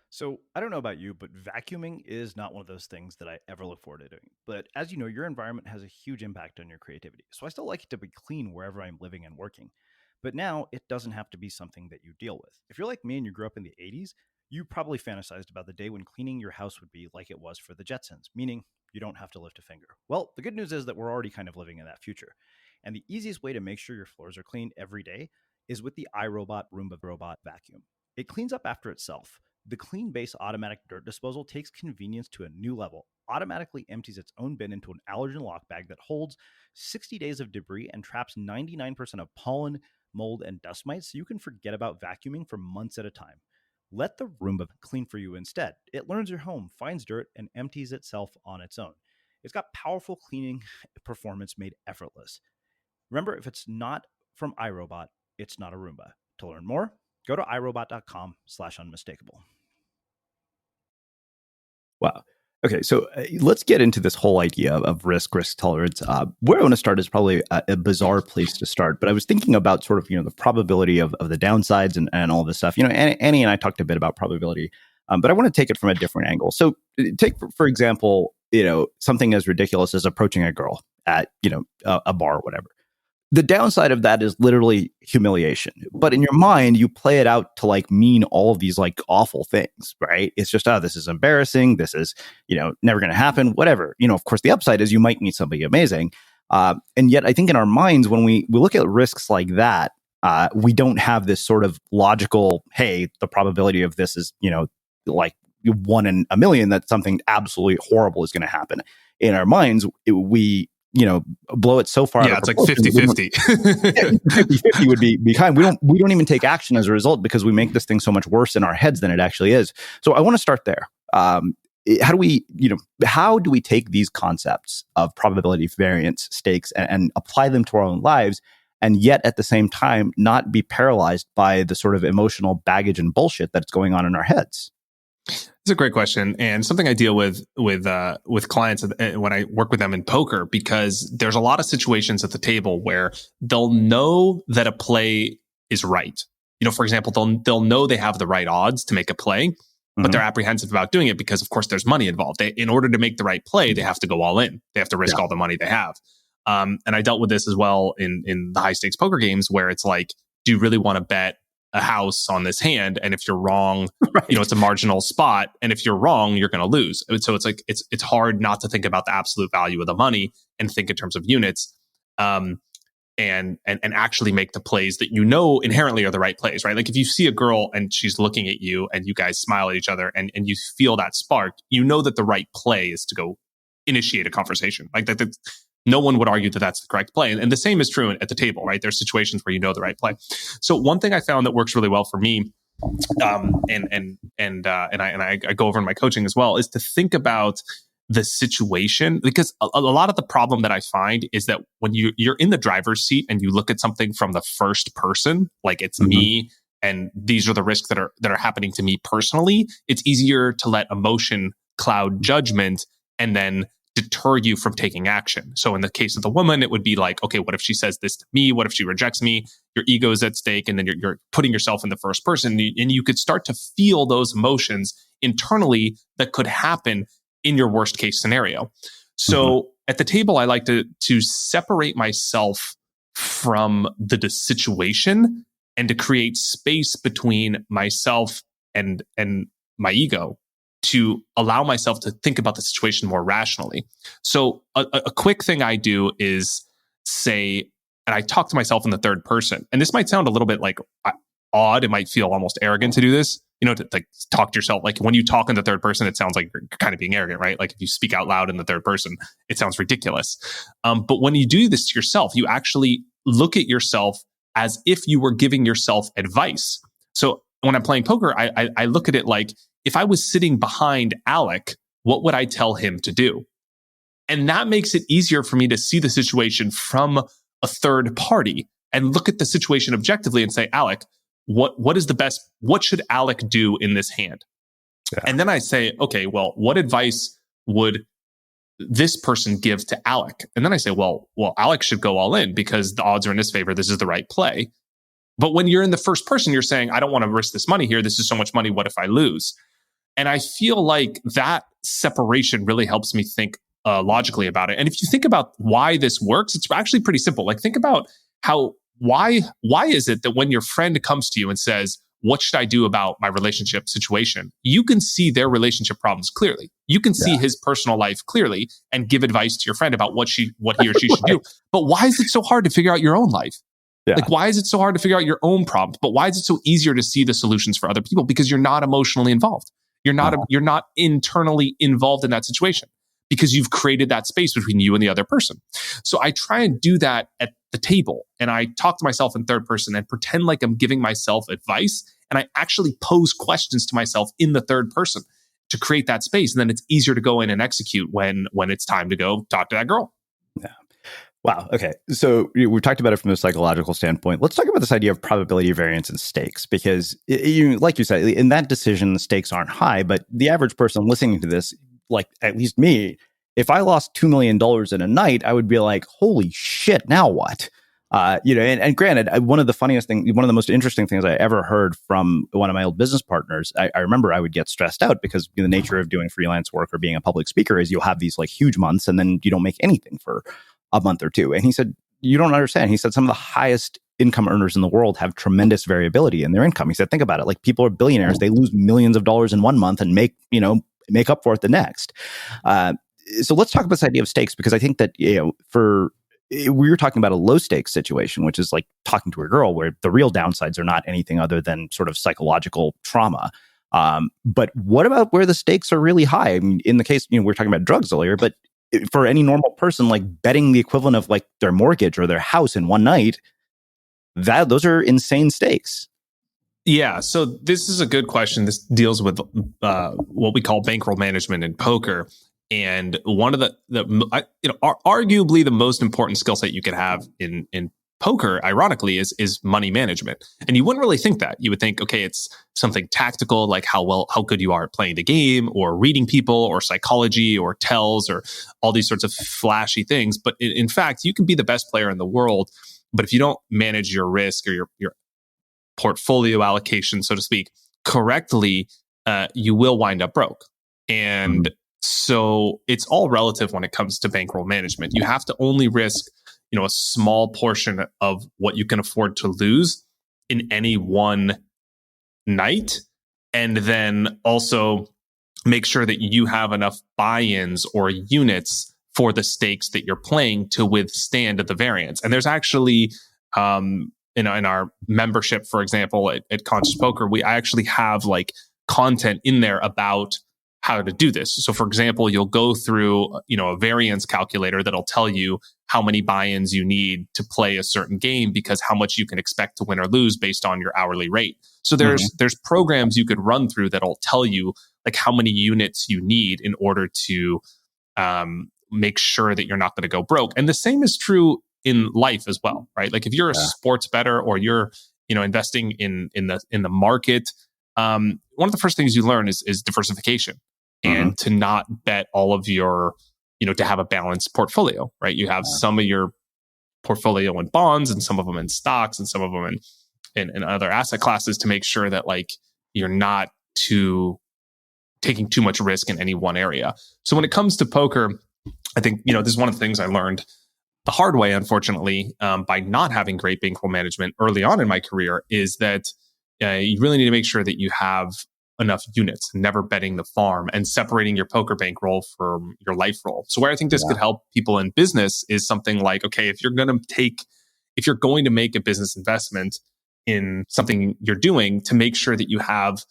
[SPEAKER 2] So I don't know about you, but vacuuming is not one of those things that I ever look forward to doing. But as you know, your environment has a huge impact on your creativity. So I still like it to be clean wherever I'm living and working. But now it doesn't have to be something that you deal with. If you're like me and you grew up in the 80s, You probably fantasized about the day when cleaning your house would be like it was for the Jetsons, meaning you don't have to lift a finger. Well, the good news is that we're already kind of living in that future. And the easiest way to make sure your floors are clean every day is with the iRobot Roomba Robot Vacuum. It cleans up after itself. The Clean Base automatic dirt disposal takes convenience to a new level, automatically empties its own bin into an allergen lock bag that holds 60 days of debris and traps 99% of pollen, mold, and dust mites, so you can forget about vacuuming for months at a time. Let the Roomba clean for you instead. It learns your home, finds dirt, and empties itself on its own. It's got powerful cleaning performance made effortless. Remember, if it's not from iRobot, it's not a Roomba. To learn more, go to irobot.com/unmistakable. Wow. Okay, so let's get into this whole idea of risk tolerance. Where I want to start is probably a bizarre place to start, but I was thinking about sort of, the probability of the downsides and all this stuff. Annie and I talked a bit about probability, but I want to take it from a different angle. So take, for example, something as ridiculous as approaching a girl at, a bar or whatever. The downside of that is literally humiliation. But in your mind, you play it out to mean all of these awful things, right? It's just, this is embarrassing. This is, never going to happen, whatever. Of course, the upside is you might meet somebody amazing. And yet I think in our minds, when we look at risks like that, we don't have this sort of logical, hey, the probability of this is, 1 in a million that something absolutely horrible is going to happen. In our minds, we blow it so far.
[SPEAKER 1] Yeah, it's like 50-50.
[SPEAKER 2] 50-50 would be kind. We don't even take action as a result because we make this thing so much worse in our heads than it actually is. So I want to start there. How do we take these concepts of probability, variance, stakes, and apply them to our own lives, and yet at the same time not be paralyzed by the sort of emotional baggage and bullshit that's going on in our heads?
[SPEAKER 1] It's a great question, and something I deal with clients when I work with them in poker, because there's a lot of situations at the table where they'll know that a play is right. For example, they'll know they have the right odds to make a play, but they're apprehensive about doing it because, of course, there's money involved. In order to make the right play, they have to go all in. They have to risk all the money they have. And I dealt with this as well in the high stakes poker games, where it's like, do you really want to bet a house on this hand? And if you're wrong, right, it's a marginal spot. And if you're wrong, you're going to lose. So it's like, it's hard not to think about the absolute value of the money and think in terms of units, and actually make the plays that inherently are the right plays, right? Like if you see a girl and she's looking at you and you guys smile at each other and you feel that spark, that the right play is to go initiate a conversation. Like that. No one would argue that that's the correct play. And the same is true at the table, right? There's situations where the right play. So one thing I found that works really well for me, and I go over in my coaching as well, is to think about the situation, because a lot of the problem that I find is that when you're in the driver's seat and you look at something from the first person, like it's me and these are the risks that are happening to me personally, it's easier to let emotion cloud judgment and then deter you from taking action. So in the case of the woman, it would be like, okay, what if she says this to me? What if she rejects me? Your ego is at stake. And then you're putting yourself in the first person, and you could start to feel those emotions internally that could happen in your worst case scenario. So at the table, I like to separate myself from the situation and to create space between myself and my ego, to allow myself to think about the situation more rationally. So a quick thing I do is say, and I talk to myself in the third person. And this might sound a little bit odd. It might feel almost arrogant to do this, to talk to yourself. Like when you talk in the third person, it sounds like you're kind of being arrogant, right? Like if you speak out loud in the third person, it sounds ridiculous. But when you do this to yourself, you actually look at yourself as if you were giving yourself advice. So when I'm playing poker, I look at it like, if I was sitting behind Alec, what would I tell him to do? And that makes it easier for me to see the situation from a third party and look at the situation objectively and say, Alec, what should Alec do in this hand? Yeah. And then I say, okay, well, what advice would this person give to Alec? And then I say, well, Alec should go all in because the odds are in his favor. This is the right play. But when you're in the first person, you're saying, I don't want to risk this money here. This is so much money. What if I lose? And I feel like that separation really helps me think logically about it. And if you think about why this works, it's actually pretty simple. Like think about why is it that when your friend comes to you and says, what should I do about my relationship situation? You can see their relationship problems clearly. You can see his personal life clearly and give advice to your friend about what he or she should do. But why is it so hard to figure out your own life? Yeah. Like, why is it so hard to figure out your own problems? But why is it so easier to see the solutions for other people? Because you're not emotionally involved. You're not internally involved in that situation because you've created that space between you and the other person. So I try and do that at the table, and I talk to myself in third person and pretend like I'm giving myself advice, and I actually pose questions to myself in the third person to create that space. And then it's easier to go in and execute when it's time to go talk to that girl.
[SPEAKER 2] Yeah. Wow. Okay. So we've talked about it from a psychological standpoint. Let's talk about this idea of probability, variance, and stakes, because like you said, in that decision, the stakes aren't high, but the average person listening to this, like at least me, if I lost $2 million in a night, I would be like, holy shit, now what? And granted, one of the most interesting things I ever heard from one of my old business partners, I remember I would get stressed out because the nature of doing freelance work or being a public speaker is you'll have these like huge months and then you don't make anything for a month or two. And he said, you don't understand. He said some of the highest income earners in the world have tremendous variability in their income. He said, think about it. Like, people are billionaires. They lose millions of dollars in one month and make up for it the next. So let's talk about this idea of stakes, because I think that, we were talking about a low stakes situation, which is like talking to a girl, where the real downsides are not anything other than sort of psychological trauma. But what about where the stakes are really high? I mean, in the case, we were talking about drugs earlier, but for any normal person, like betting the equivalent of like their mortgage or their house in one night, those are insane stakes.
[SPEAKER 1] Yeah. So this is a good question. This deals with what we call bankroll management in poker. And one of arguably the most important skill set you could have in poker, ironically, is money management. And you wouldn't really think that. You would think, okay, it's something tactical, like how good you are at playing the game, or reading people, or psychology, or tells, or all these sorts of flashy things. But in fact, you can be the best player in the world, but if you don't manage your risk or your portfolio allocation, so to speak, correctly, you will wind up broke. And so it's all relative when it comes to bankroll management. You have to only risk, a small portion of what you can afford to lose in any one night. And then also make sure that you have enough buy-ins or units for the stakes that you're playing to withstand the variance. And there's actually, in our membership, for example, at Conscious Poker, I actually have like content in there about how to do this. So for example, you'll go through, a variance calculator that'll tell you how many buy-ins you need to play a certain game, because how much you can expect to win or lose based on your hourly rate. So there's programs you could run through that'll tell you like how many units you need in order to make sure that you're not going to go broke. And the same is true in life as well, right? Like if you're a sports bettor, or you're, investing in the market, one of the first things you learn is diversification, and to not bet all of your, to have a balanced portfolio, right? You have some of your portfolio in bonds, and some of them in stocks, and some of them in other asset classes, to make sure that like you're not taking too much risk in any one area. So when it comes to poker, I think, this is one of the things I learned the hard way, unfortunately, by not having great bankroll management early on in my career, is that you really need to make sure that you have enough units, never betting the farm, and separating your poker bankroll from your life roll. So where I think this could help people in business is something like, okay, if you're going to make a business investment in something you're doing, to make sure that you have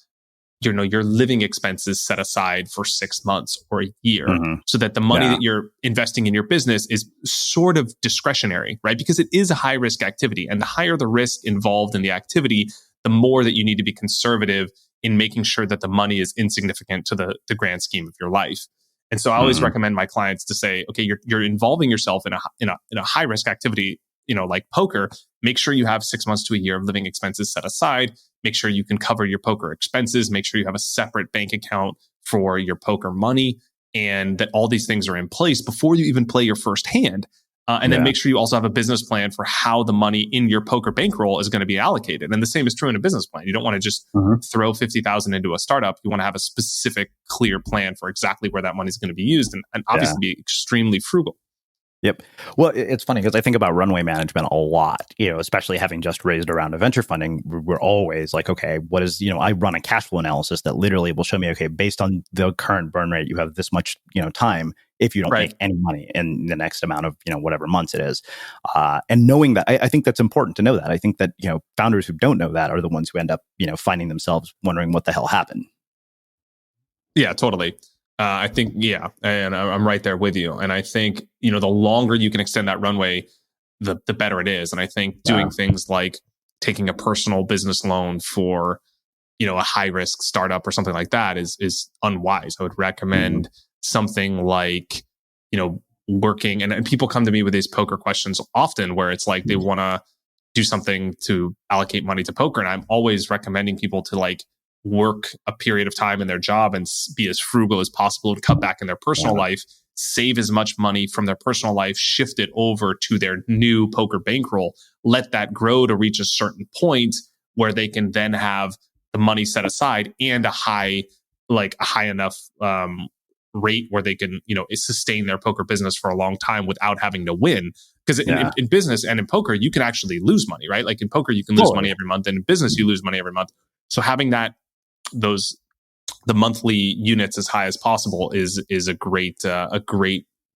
[SPEAKER 1] your living expenses set aside for 6 months or a year, so that the money that you're investing in your business is sort of discretionary, right? Because it is a high risk activity, and the higher the risk involved in the activity, the more that you need to be conservative in making sure that the money is insignificant to the grand scheme of your life. And so I always recommend my clients to say, okay, you're involving yourself in a high risk activity, like poker. Make sure you have 6 months to a year of living expenses set aside. Make sure you can cover your poker expenses. Make sure you have a separate bank account for your poker money, and that all these things are in place before you even play your first hand. And then make sure you also have a business plan for how the money in your poker bankroll is going to be allocated. And the same is true in a business plan. You don't want to just throw $50,000 into a startup. You want to have a specific, clear plan for exactly where that money is going to be used, and obviously be extremely frugal.
[SPEAKER 2] Yep. Well, it's funny because I think about runway management a lot, especially having just raised a round of venture funding. We're always like, okay, what is, I run a cash flow analysis that literally will show me, okay, based on the current burn rate, you have this much, time if you don't make any money in the next amount of, whatever months it is. And knowing that, I think that's important to know that. I think that, founders who don't know that are the ones who end up, finding themselves wondering what the hell happened.
[SPEAKER 1] Yeah, totally. I think, and I'm right there with you. And I think, the longer you can extend that runway, the better it is. And I think doing things like taking a personal business loan for, a high risk startup or something like that is unwise. I would recommend something like, working. And people come to me with these poker questions often where it's like they want to do something to allocate money to poker. And I'm always recommending people to like work a period of time in their job and be as frugal as possible to cut back in their personal life, save as much money from their personal life, shift it over to their new poker bankroll, let that grow to reach a certain point where they can then have the money set aside and a high enough rate where they can, sustain their poker business for a long time without having to win. Because in business and in poker, you can actually lose money, right? Like in poker, you can lose money every month, and in business, you lose money every month. So having the monthly units as high as possible is a great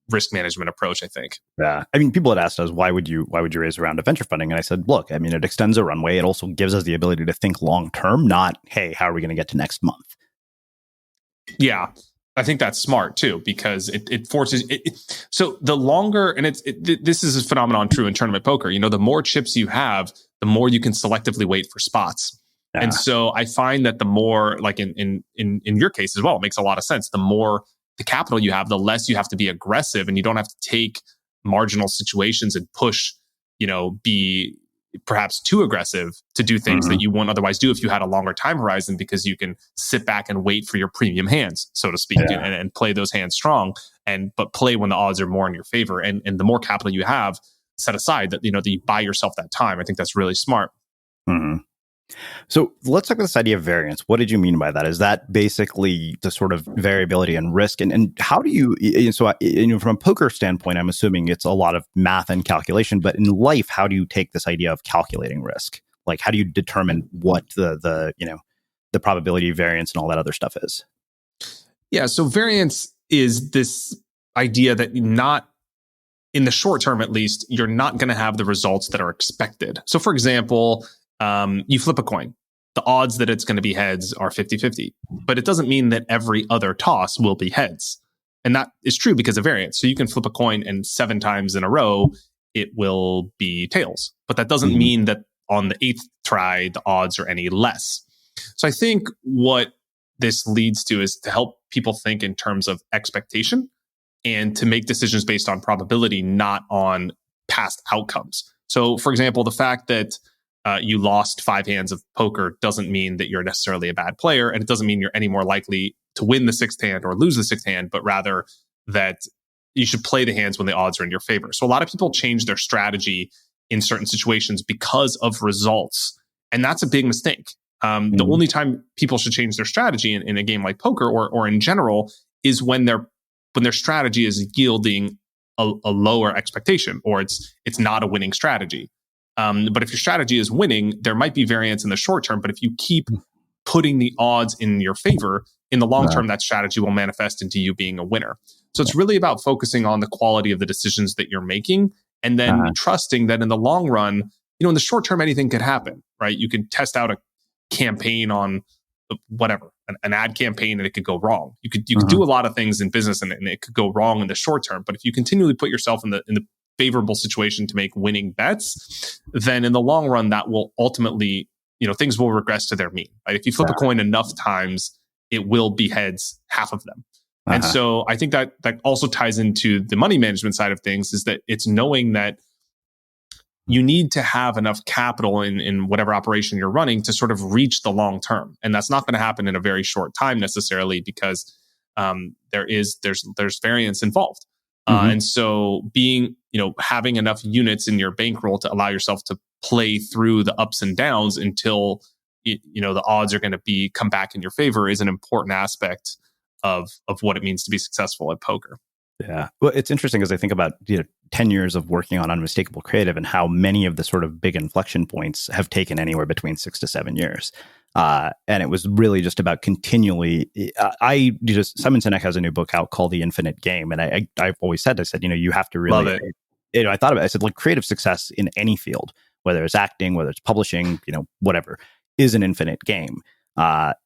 [SPEAKER 1] risk management approach, I think.
[SPEAKER 2] Yeah. I mean, people had asked us, why would you raise a round of venture funding? And I said, look, I mean, it extends a runway. It also gives us the ability to think long term, not, hey, how are we going to get to next month?
[SPEAKER 1] Yeah. I think that's smart too, because it forces it. So the longer, and this is a phenomenon true in tournament poker, the more chips you have, the more you can selectively wait for spots. Yeah. And so I find that the more, like in your case as well, it makes a lot of sense. The more the capital you have, the less you have to be aggressive, and you don't have to take marginal situations and push, be perhaps too aggressive to do things that you wouldn't otherwise do if you had a longer time horizon, because you can sit back and wait for your premium hands, so to speak, and play those hands strong, but play when the odds are more in your favor. And the more capital you have set aside, that that you buy yourself that time. I think that's really smart.
[SPEAKER 2] Mm-hmm. So let's talk about this idea of variance. What did you mean by that? Is that basically the sort of variability and risk? And how do you, from a poker standpoint, I'm assuming it's a lot of math and calculation, but in life, how do you take this idea of calculating risk? Like, how do you determine what the probability variance and all that other stuff is?
[SPEAKER 1] Yeah. So variance is this idea that not, in the short term, at least, you're not going to have the results that are expected. So for example, you flip a coin. The odds that it's going to be heads are 50-50, but it doesn't mean that every other toss will be heads. And that is true because of variance. So you can flip a coin and 7 times in a row, it will be tails. But that doesn't mean that on the 8th try, the odds are any less. So I think what this leads to is to help people think in terms of expectation and to make decisions based on probability, not on past outcomes. So for example, the fact that you lost 5 hands of poker doesn't mean that you're necessarily a bad player, and it doesn't mean you're any more likely to win the 6th hand or lose the 6th hand, but rather that you should play the hands when the odds are in your favor. So a lot of people change their strategy in certain situations because of results, and that's a big mistake. The only time people should change their strategy in a game like poker or in general is when their strategy is yielding a lower expectation, or it's not a winning strategy. But if your strategy is winning, there might be variance in the short term. But if you keep putting the odds in your favor, in the long term, that strategy will manifest into you being a winner. So it's really about focusing on the quality of the decisions that you're making, and then trusting that in the long run, in the short term, anything could happen, right? You can test out a campaign on whatever, an ad campaign, and it could go wrong. You could do a lot of things in business, and it could go wrong in the short term. But if you continually put yourself in the favorable situation to make winning bets, then in the long run, that will ultimately, things will regress to their mean. Right? If you flip a coin enough times, it will be heads half of them. And so I think that also ties into the money management side of things, is that it's knowing that you need to have enough capital in whatever operation you're running to sort of reach the long term. And that's not going to happen in a very short time necessarily, because there's variance involved. And so having enough units in your bankroll to allow yourself to play through the ups and downs until the odds are going to come back in your favor is an important aspect of what it means to be successful at poker.
[SPEAKER 2] Yeah. Well, it's interesting as I think about 10 years of working on Unmistakable Creative and how many of the sort of big inflection points have taken anywhere between 6 to 7 years. And it was really just about continually. Simon Sinek has a new book out called The Infinite Game, and I've always said, you have to really.
[SPEAKER 1] Love it.
[SPEAKER 2] I thought about it. I said, like, creative success in any field, whether it's acting, whether it's publishing, whatever, is an infinite game.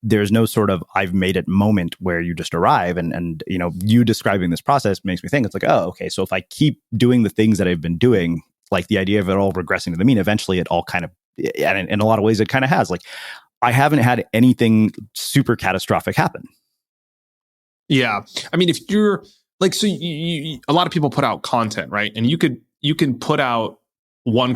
[SPEAKER 2] There's no sort of I've made it moment where you just arrive, and you describing this process makes me think it's like, oh, okay, so if I keep doing the things that I've been doing, like the idea of it all regressing to the mean, eventually it all kind of, and in a lot of ways it kind of has. Like, I haven't had anything super catastrophic happen.
[SPEAKER 1] Yeah. I mean, if you're like, so a lot of people put out content, right? And you can put out one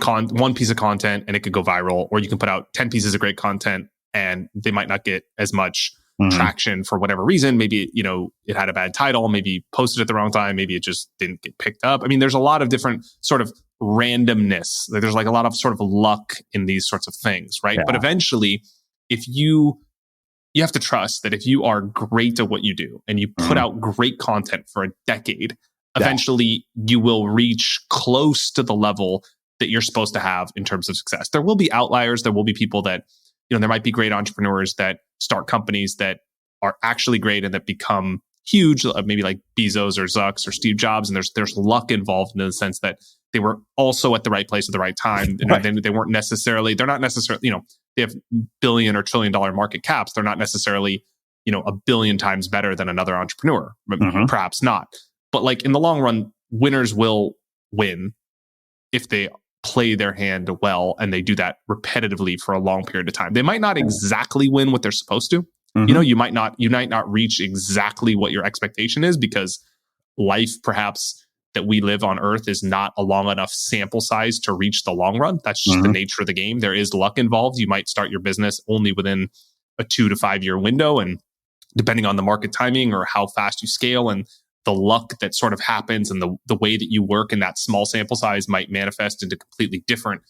[SPEAKER 1] piece of content and it could go viral, or you can put out 10 pieces of great content and they might not get as much traction for whatever reason. Maybe, it had a bad title, maybe you posted at the wrong time, maybe it just didn't get picked up. I mean, there's a lot of different sort of randomness. There's like a lot of sort of luck in these sorts of things, right?
[SPEAKER 2] Yeah.
[SPEAKER 1] But eventually, if you have to trust that if you are great at what you do and you put out great content for a decade, eventually you will reach close to the level that you're supposed to have in terms of success. There will be outliers. There will be people that, there might be great entrepreneurs that start companies that are actually great and that become huge, maybe like Bezos or Zucks or Steve Jobs. And there's luck involved in the sense that they were also at the right place at the right time. Right. They're not necessarily, they have billion or $1 trillion market caps. They're not necessarily, a billion times better than another entrepreneur, perhaps not. But like in the long run, winners will win if they play their hand well and they do that repetitively for a long period of time. They might not exactly win what they're supposed to. You might not reach exactly what your expectation is, because life perhaps that we live on Earth is not a long enough sample size to reach the long run. That's just the nature of the game. There is luck involved. You might start your business only within a 2 to 5 year window, and depending on the market timing or how fast you scale and the luck that sort of happens and the way that you work in that small sample size might manifest into completely different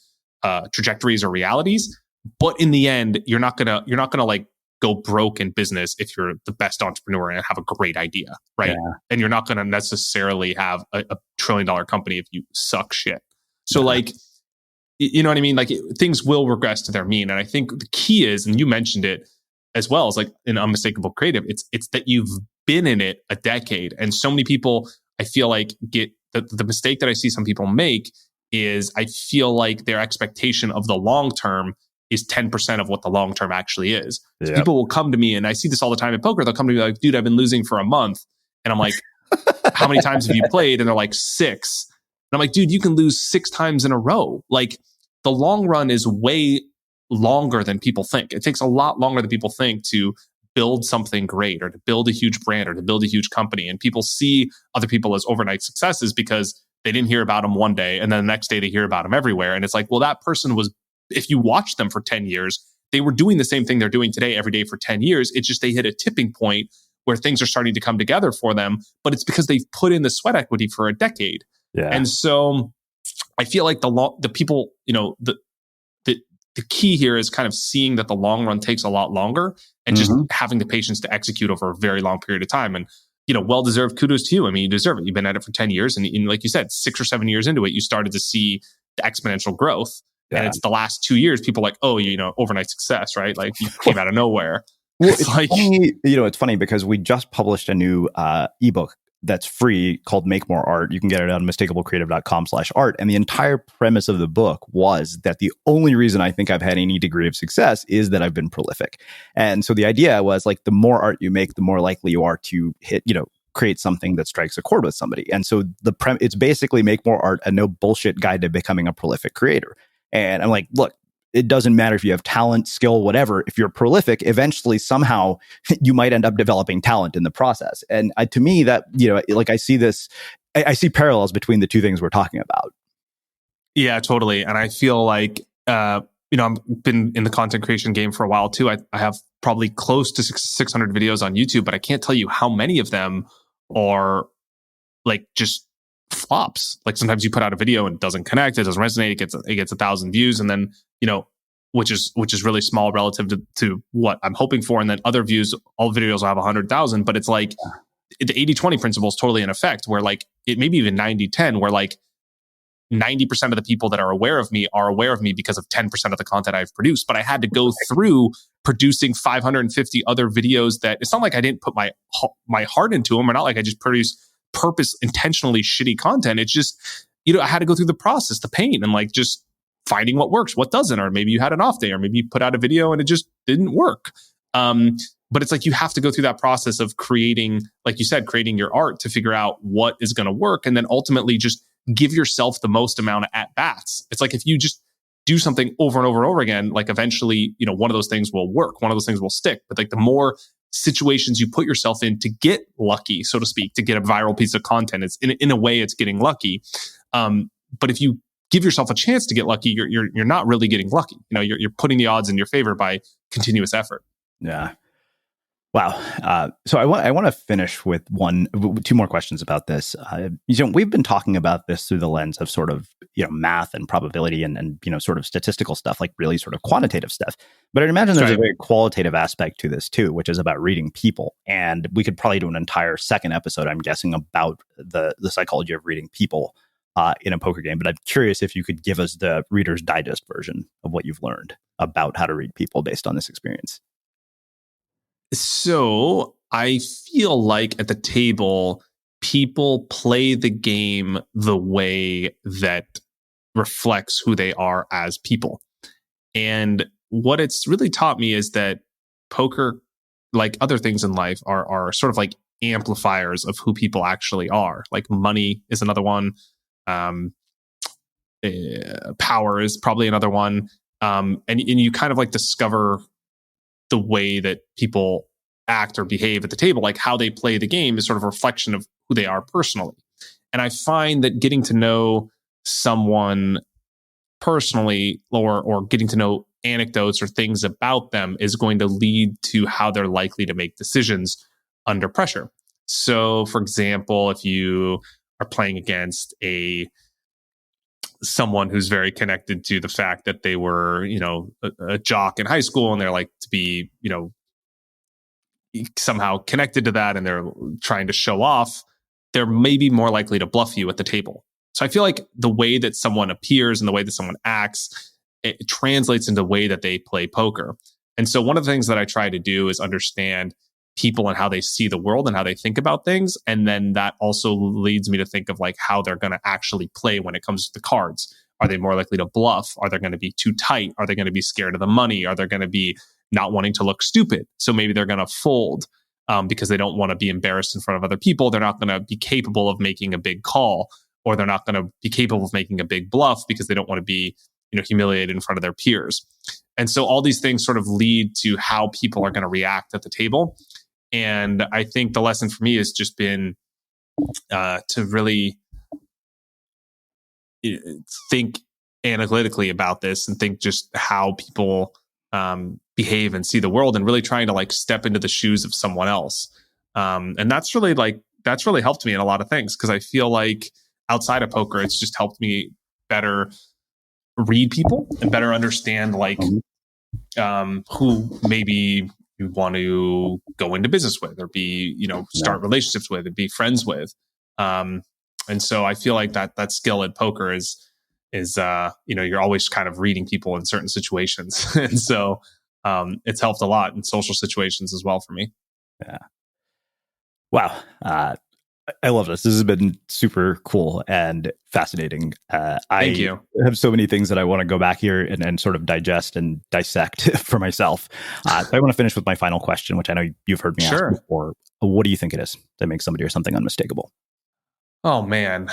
[SPEAKER 1] trajectories or realities. But in the end, you're not gonna like go broke in business if you're the best entrepreneur and have a great idea, right? Yeah. And you're not gonna necessarily have a $1 trillion company if you suck shit. So like, you know what I mean? Like things will regress to their mean. And I think the key is, and you mentioned it as well, as like in Unmistakable Creative, it's that you've been in it a decade. And so many people, I feel like, get the mistake that I see some people make is I feel like their expectation of the long term is 10% of what the long term actually is. Yep. So people will come to me, and I see this all the time in poker. They'll come to me like, dude, I've been losing for a month. And I'm like, how many times have you played? And they're like, 6. And I'm like, dude, you can lose 6 times in a row. Like the long run is way longer than people think. It takes a lot longer than people think to build something great or to build a huge brand or to build a huge company. And people see other people as overnight successes because they didn't hear about them one day and then the next day they hear about them everywhere. And it's like, well, that person was, if you watch them for 10 years, they were doing the same thing they're doing today every day for 10 years. It's just they hit a tipping point where things are starting to come together for them, but it's because they've put in the sweat equity for a decade. Yeah. And so I feel like the people, the key here is kind of seeing that the long run takes a lot longer and just having the patience to execute over a very long period of time. And, well-deserved kudos to you. I mean, you deserve it. You've been at it for 10 years. And like you said, 6 or 7 years into it, you started to see the exponential growth. Yeah. And it's the last 2 years, people are like, oh, overnight success, right? Like you came out of nowhere.
[SPEAKER 2] Well, it's like, funny, it's funny because we just published a new ebook that's free called Make More Art. You can get it on unmistakablecreative.com/art. And the entire premise of the book was that the only reason I think I've had any degree of success is that I've been prolific. And so the idea was like, the more art you make, the more likely you are to hit, create something that strikes a chord with somebody. And so it's basically make more art, a no bullshit guide to becoming a prolific creator. And I'm like, look, it doesn't matter if you have talent, skill, whatever. If you're prolific, eventually, somehow, you might end up developing talent in the process. And to me, that, like I see this, I see parallels between the two things we're talking about.
[SPEAKER 1] Yeah, totally. And I feel like, I've been in the content creation game for a while too. I have probably close to 600 videos on YouTube, but I can't tell you how many of them are like just flops. Like sometimes you put out a video and it doesn't connect, it doesn't resonate, it gets 1,000 views, and then which is really small relative to what I'm hoping for, and then other views, all videos will have 100,000. But it's like the 80-20 principle is totally in effect, where like it maybe even 90-10, where like 90% of the people that are aware of me because of 10% of the content I've produced. But I had to go through producing 550 other videos that it's not like I didn't put my heart into them, or not like I just produced intentionally shitty content. It's just, I had to go through the process, the pain, and like just finding what works, what doesn't, or maybe you had an off day, or maybe you put out a video and it just didn't work. But it's like you have to go through that process of creating, like you said, creating your art to figure out what is going to work, and then ultimately just give yourself the most amount of at-bats. It's like if you just do something over and over and over again, like eventually, one of those things will work, one of those things will stick. But like the more situations you put yourself in to get lucky, so to speak, to get a viral piece of content, it's in a way it's getting lucky. But if you give yourself a chance to get lucky, you're not really getting lucky. You're putting the odds in your favor by continuous effort.
[SPEAKER 2] Yeah. Wow. So I want to finish with two more questions about this. We've been talking about this through the lens of sort of, math and probability and sort of statistical stuff, like really sort of quantitative stuff. But I'd imagine there's a very qualitative aspect to this too, which is about reading people. And we could probably do an entire second episode, I'm guessing, about the psychology of reading people in a poker game. But I'm curious if you could give us the Reader's Digest version of what you've learned about how to read people based on this experience.
[SPEAKER 1] So I feel like at the table, people play the game the way that reflects who they are as people. And what it's really taught me is that poker, like other things in life, are sort of like amplifiers of who people actually are. Like money is another one. Power is probably another one. And you kind of like discover the way that people act or behave at the table, like how they play the game, is sort of a reflection of who they are personally. And I find that getting to know someone personally, or getting to know anecdotes or things about them, is going to lead to how they're likely to make decisions under pressure. So, for example, if you are playing against someone who's very connected to the fact that they were, a jock in high school, and they're like to be, somehow connected to that, and they're trying to show off, they're maybe more likely to bluff you at the table. So I feel like the way that someone appears and the way that someone acts, it translates into the way that they play poker. And so one of the things that I try to do is understand people and how they see the world and how they think about things. And then that also leads me to think of like how they're going to actually play when it comes to the cards. Are they more likely to bluff? Are they going to be too tight? Are they going to be scared of the money? Are they going to be not wanting to look stupid? So maybe they're going to fold because they don't want to be embarrassed in front of other people. They're not going to be capable of making a big call, or they're not going to be capable of making a big bluff because they don't want to be, humiliated in front of their peers. And so all these things sort of lead to how people are going to react at the table. And I think the lesson for me has just been to really think analytically about this, and think just how people behave and see the world, and really trying to like step into the shoes of someone else. And that's really helped me in a lot of things, because I feel like outside of poker, it's just helped me better read people and better understand like who maybe you want to go into business with, or be, start relationships with, and be friends with. And so I feel like that skill at poker is you're always kind of reading people in certain situations. And so it's helped a lot in social situations as well for me.
[SPEAKER 2] Yeah. Wow. I love this. This has been super cool and fascinating.
[SPEAKER 1] Thank you.
[SPEAKER 2] I have so many things that I want to go back here and sort of digest and dissect for myself. I want to finish with my final question, which I know you've heard me ask before. What do you think it is that makes somebody or something unmistakable?
[SPEAKER 1] Oh, man.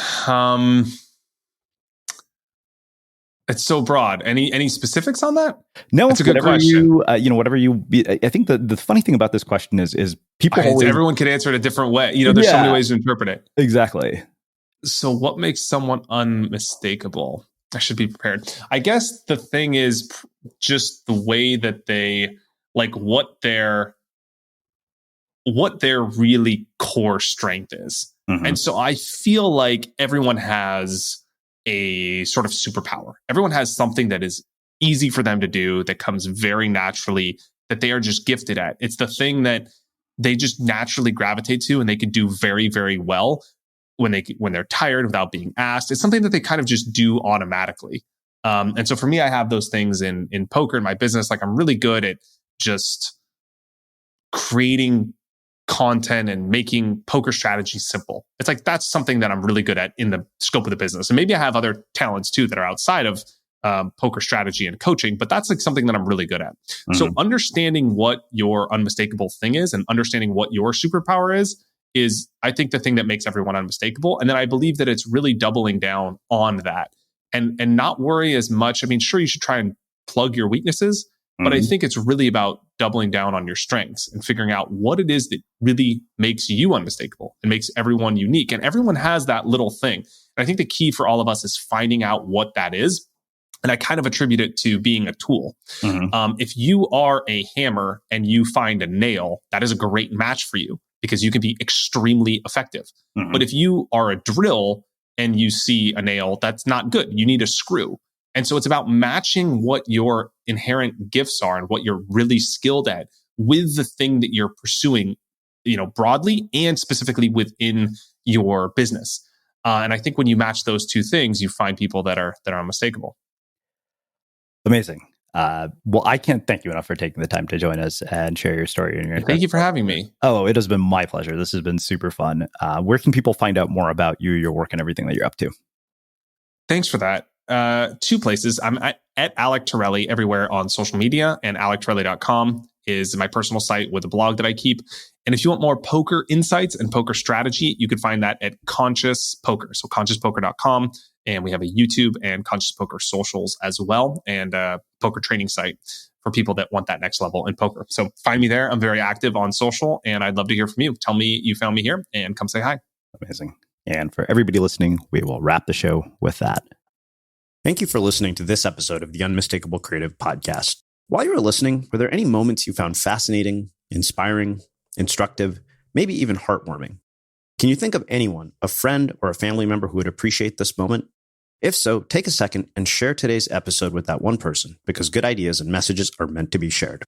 [SPEAKER 1] It's so broad. Any specifics on that?
[SPEAKER 2] No,
[SPEAKER 1] that's a good question.
[SPEAKER 2] Whatever you. I think the funny thing about this question is people.
[SPEAKER 1] Everyone can answer it a different way. There's so many ways to interpret it.
[SPEAKER 2] Exactly.
[SPEAKER 1] So, what makes someone unmistakable? I should be prepared. I guess the thing is just the way that they like what their really core strength is. Mm-hmm. And so I feel like everyone has a sort of superpower. Everyone has something that is easy for them to do, that comes very naturally, that they are just gifted at. It's the thing that they just naturally gravitate to, and they can do very, very well, when they're tired without being asked. It's something that they kind of just do automatically. And so for me, I have those things in poker, in my business. Like I'm really good at just creating content and making poker strategy simple. It's like that's something that I'm really good at in the scope of the business. And maybe I have other talents too that are outside of poker strategy and coaching, but that's like something that I'm really good at. Mm-hmm. So understanding what your unmistakable thing is and understanding what your superpower is I think the thing that makes everyone unmistakable. And then I believe that it's really doubling down on that and not worry as much. I mean, sure, you should try and plug your weaknesses, but I think it's really about doubling down on your strengths and figuring out what it is that really makes you unmistakable and makes everyone unique. And everyone has that little thing. And I think the key for all of us is finding out what that is. And I kind of attribute it to being a tool. If you are a hammer and you find a nail, that is a great match for you because you can be extremely effective. But if you are a drill and you see a nail, that's not good. You need a screw. And so it's about matching what your inherent gifts are and what you're really skilled at with the thing that you're pursuing, broadly and specifically within your business. And I think when you match those two things, you find people that are unmistakable.
[SPEAKER 2] Amazing. Well, I can't thank you enough for taking the time to join us and share your story. And
[SPEAKER 1] thank you for having me.
[SPEAKER 2] Oh, it has been my pleasure. This has been super fun. Where can people find out more about you, your work, and everything that you're up to?
[SPEAKER 1] Thanks for that. 2 places. I'm at Alec Torelli everywhere on social media, and alectorelli.com is my personal site with a blog that I keep. And if you want more poker insights and poker strategy, you can find that at Conscious Poker. So consciouspoker.com. And we have a YouTube and Conscious Poker socials as well, and a poker training site for people that want that next level in poker. So find me there. I'm very active on social, and I'd love to hear from you. Tell me you found me here and come say hi.
[SPEAKER 2] Amazing. And for everybody listening, we will wrap the show with that.
[SPEAKER 3] Thank you for listening to this episode of the Unmistakable Creative Podcast. While you were listening, were there any moments you found fascinating, inspiring, instructive, maybe even heartwarming? Can you think of anyone, a friend or a family member who would appreciate this moment? If so, take a second and share today's episode with that one person, because good ideas and messages are meant to be shared.